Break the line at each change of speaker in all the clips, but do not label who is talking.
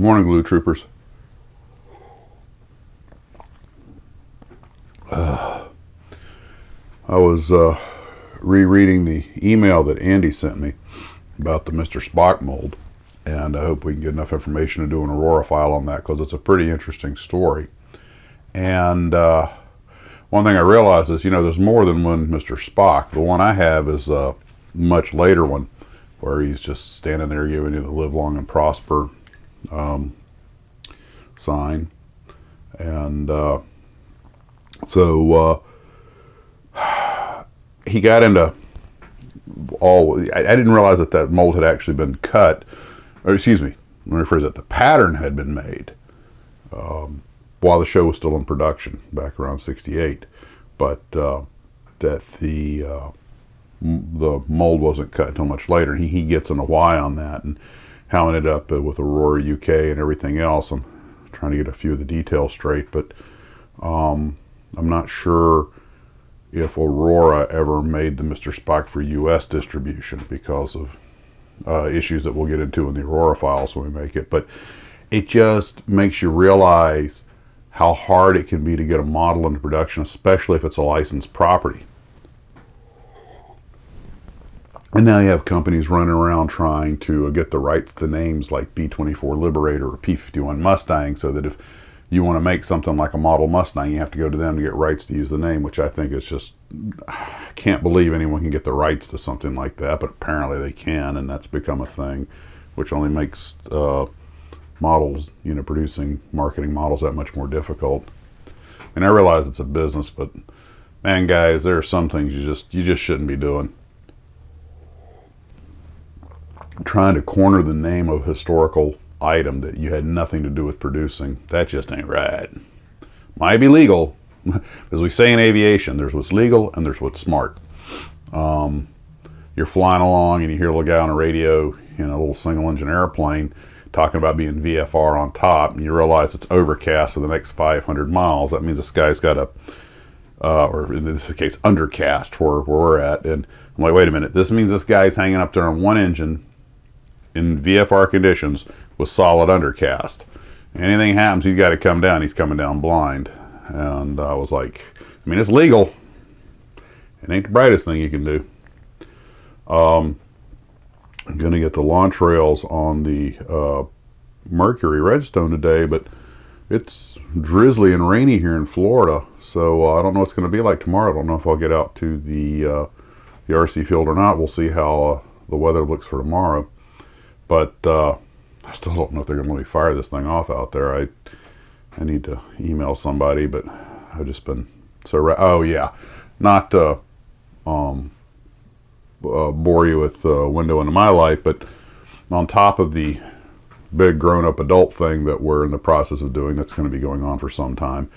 Morning, Glue Troopers. I was rereading the email that Andy sent me about the Mr. Spock mold, and I hope we can get enough information to do an Aurora file on that, because it's a pretty interesting story. And one thing I realized is, there's more than one Mr. Spock. The one I have is a much later one, where he's just standing there giving you the live long and prosper sign. And so he got into I didn't realize that mold had actually been cut, or excuse me, let me rephrase that, the pattern had been made while the show was still in production back around '68, but that the mold wasn't cut until much later. He gets into why on that and how it ended up with Aurora UK and everything else. I'm trying to get a few of the details straight, but I'm not sure if Aurora ever made the Mr. Spock for US distribution because of issues that we'll get into in the Aurora files when we make it. But it just makes you realize how hard it can be to get a model into production, especially if it's a licensed property. And now you have companies running around trying to get the rights to names like B-24 Liberator or P-51 Mustang, so that if you want to make something like a model Mustang, you have to go to them to get rights to use the name, which I think is just, I can't believe anyone can get the rights to something like that, but apparently they can, and that's become a thing, which only makes models, producing marketing models that much more difficult. And I realize it's a business, but man, guys, there are some things you just shouldn't be doing. Trying to corner the name of a historical item that you had nothing to do with producing, that just ain't right. Might be legal. As we say in aviation, there's what's legal and there's what's smart. You're flying along and you hear a little guy on a radio in a little single engine airplane talking about being VFR on top, and you realize it's overcast for the next 500 miles. That means this guy's got a or in this case undercast where we're at. And I'm like, wait a minute, this means this guy's hanging up there on one engine in VFR conditions with solid undercast. Anything happens, he's got to come down. He's coming down blind. And I was like, I mean, it's legal. It ain't the brightest thing you can do. I'm going to get the launch rails on the Mercury Redstone today, but it's drizzly and rainy here in Florida, so I don't know what it's going to be like tomorrow. I don't know if I'll get out to the RC field or not. We'll see how the weather looks for tomorrow. But I still don't know if they're going to let me fire this thing off out there. I need to email somebody, but I've just been so... Oh, yeah. Not bore you with a window into my life, but on top of the big grown-up adult thing that we're in the process of doing that's going to be going on for some time,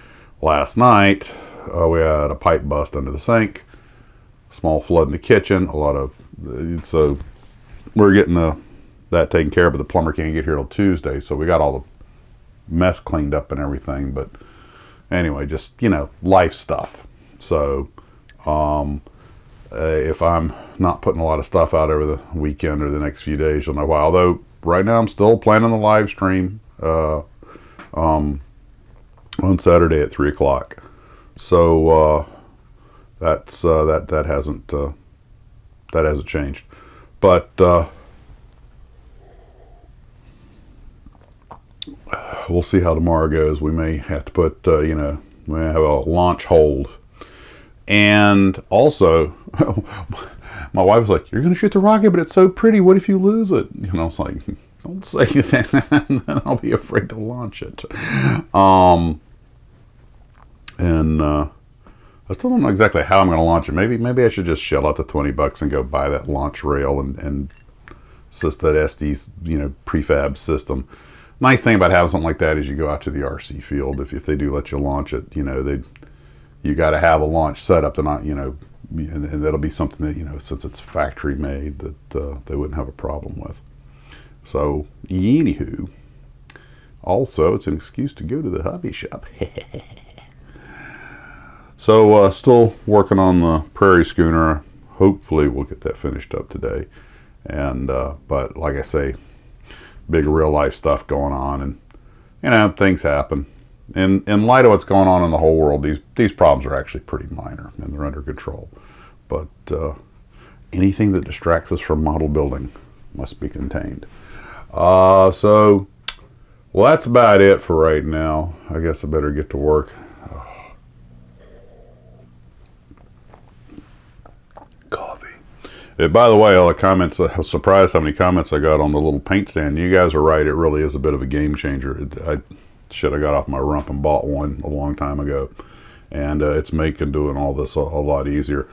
last night we had a pipe bust under the sink, small flood in the kitchen, a lot of... So we're getting that taken care of, but the plumber can't get here till Tuesday, so we got all the mess cleaned up and everything. But anyway, just life stuff. So if I'm not putting a lot of stuff out over the weekend or the next few days, you'll know why. Although right now I'm still planning the live stream on Saturday at 3 o'clock. So that's that hasn't changed. But we'll see how tomorrow goes. We may have to put, we may have a launch hold. And also, my wife was like, you're going to shoot the rocket, but it's so pretty. What if you lose it? I was like, don't say that. And then I'll be afraid to launch it. And I still don't know exactly how I'm going to launch it. Maybe I should just shell out the $20 and go buy that launch rail and just that SD's, prefab system. Nice thing about having something like that is you go out to the RC field. If they do let you launch it, you got to have a launch setup to not, and that'll be something that, since it's factory made, that they wouldn't have a problem with. So, anywho, also it's an excuse to go to the hobby shop. So, still working on the Prairie schooner. Hopefully we'll get that finished up today. And but like I say, big real life stuff going on, and you know, things happen. And in light of what's going on in the whole world, these problems are actually pretty minor and they're under control. But anything that distracts us from model building must be contained. So, well, that's about it for right now. I guess I better get to work. Coffee. By the way, all the comments, I was surprised how many comments I got on the little paint stand. You guys are right, it really is a bit of a game changer. I got off my rump and bought one a long time ago. And it's making doing all this a lot easier.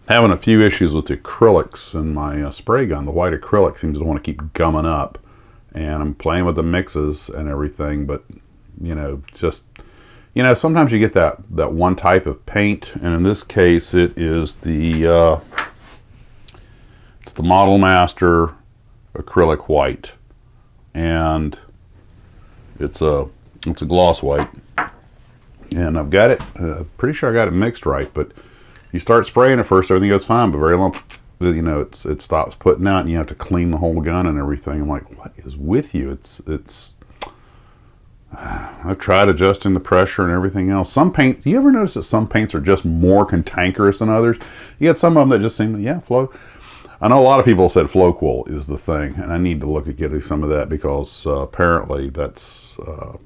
Having a few issues with the acrylics in my spray gun. The white acrylic seems to want to keep gumming up. And I'm playing with the mixes and everything, but you know, just, you know, sometimes you get that one type of paint, and in this case it is it's the Model Master acrylic white, and it's a gloss white, and I've got it, pretty sure I got it mixed right, but you start spraying at first, everything goes fine, but very long, you know, it stops putting out, and you have to clean the whole gun and everything. I'm like, what is with you? It's I've tried adjusting the pressure and everything else. Some paints, you ever notice that some paints are just more cantankerous than others? You get some of them that just seem, yeah, flow. I know a lot of people said Floquil is the thing, and I need to look at getting some of that, because apparently that's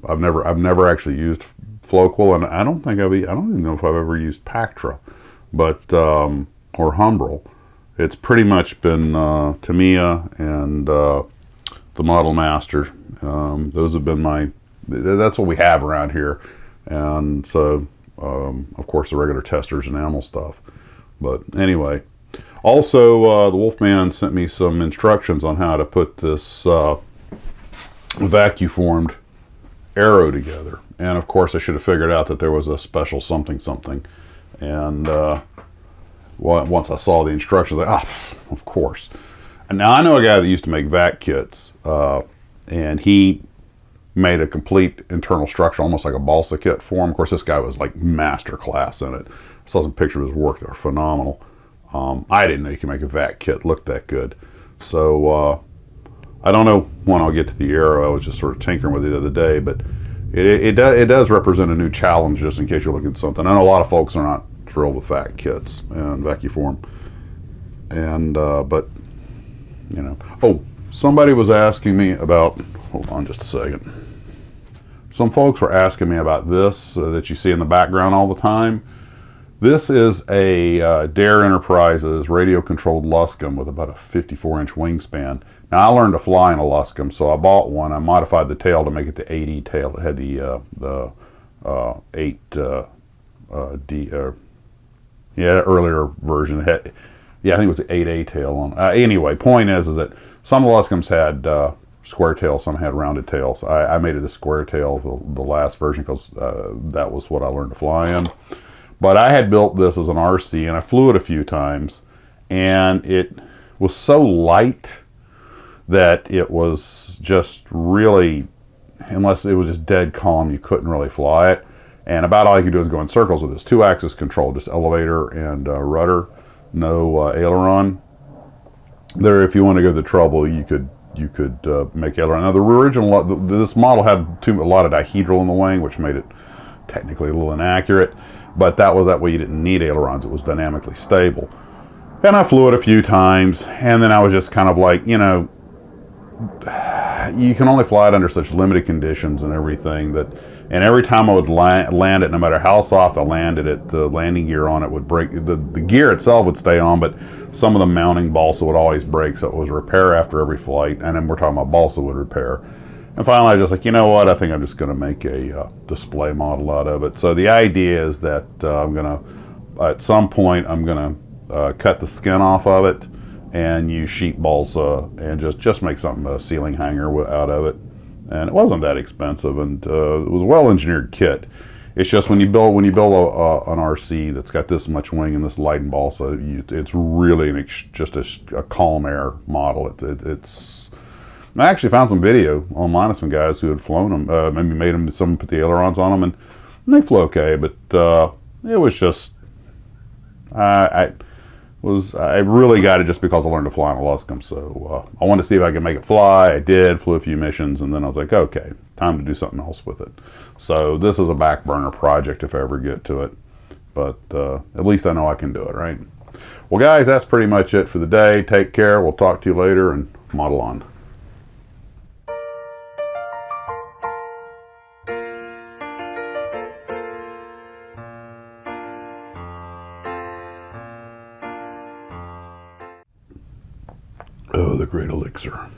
I've never actually used Floquil, and I don't even know if I've ever used Pactra, but or Humbrol. It's pretty much been Tamiya and the Model Master. Those have been that's what we have around here, and so of course the regular testers and enamel stuff. But anyway. Also, the Wolfman sent me some instructions on how to put this vacuum-formed arrow together. And of course, I should have figured out that there was a special something. And once I saw the instructions, like, of course. And now I know a guy that used to make vac kits, and he made a complete internal structure, almost like a balsa kit for him. Of course, this guy was like master class in it. I saw some pictures of his work that were phenomenal. I didn't know you could make a vac kit look that good. So I don't know when I'll get to the arrow. I was just sort of tinkering with it the other day, but it does represent a new challenge, just in case you're looking at something. I know a lot of folks are not thrilled with vac kits and vacuform, and but you know. Oh, somebody was asking me about. Hold on just a second. Some folks were asking me about this that you see in the background all the time. This is a Dare Enterprises radio-controlled Luscombe with about a 54-inch wingspan. Now, I learned to fly in a Luscombe, so I bought one. I modified the tail to make it the 8E tail. It had the 8D, earlier version. I think it was the 8A tail on. Anyway, point is that some Luscombes had square tails, some had rounded tails. I made it a square tail, the last version, because that was what I learned to fly in. But I had built this as an RC, and I flew it a few times, and it was so light that it was just really, unless it was just dead calm, you couldn't really fly it. And about all you could do is go in circles with this. 2-axis control, just elevator and rudder, no aileron. There, if you want to go to the trouble, you could make aileron. Now, the original, this model had a lot of dihedral in the wing, which made it technically a little inaccurate. But that way you didn't need ailerons. It was dynamically stable. And I flew it a few times, and then I was just kind of like, you know, you can only fly it under such limited conditions and everything and every time I would land it, no matter how soft I landed it, the landing gear on it would break. The gear itself would stay on, but some of the mounting balsa would always break, so it was repair after every flight, and then we're talking about balsa would repair. And finally, I was just like, you know what? I think I'm just going to make a display model out of it. So the idea is that at some point, I'm going to cut the skin off of it and use sheet balsa and just make something, a ceiling hanger out of it. And it wasn't that expensive, and it was a well-engineered kit. It's just when you build an RC that's got this much wing and this light and balsa, it's really just a calm air model. I actually found some video online of some guys who had flown them, maybe made them, someone put the ailerons on them, and they flew okay, but it was just, I really got it just because I learned to fly on a Luscombe. So I wanted to see if I could make it fly. I did, flew a few missions, and then I was like, okay, time to do something else with it. So this is a back burner project if I ever get to it. But at least I know I can do it, right? Well, guys, that's pretty much it for the day. Take care. We'll talk to you later, and model on. Oh, the great elixir.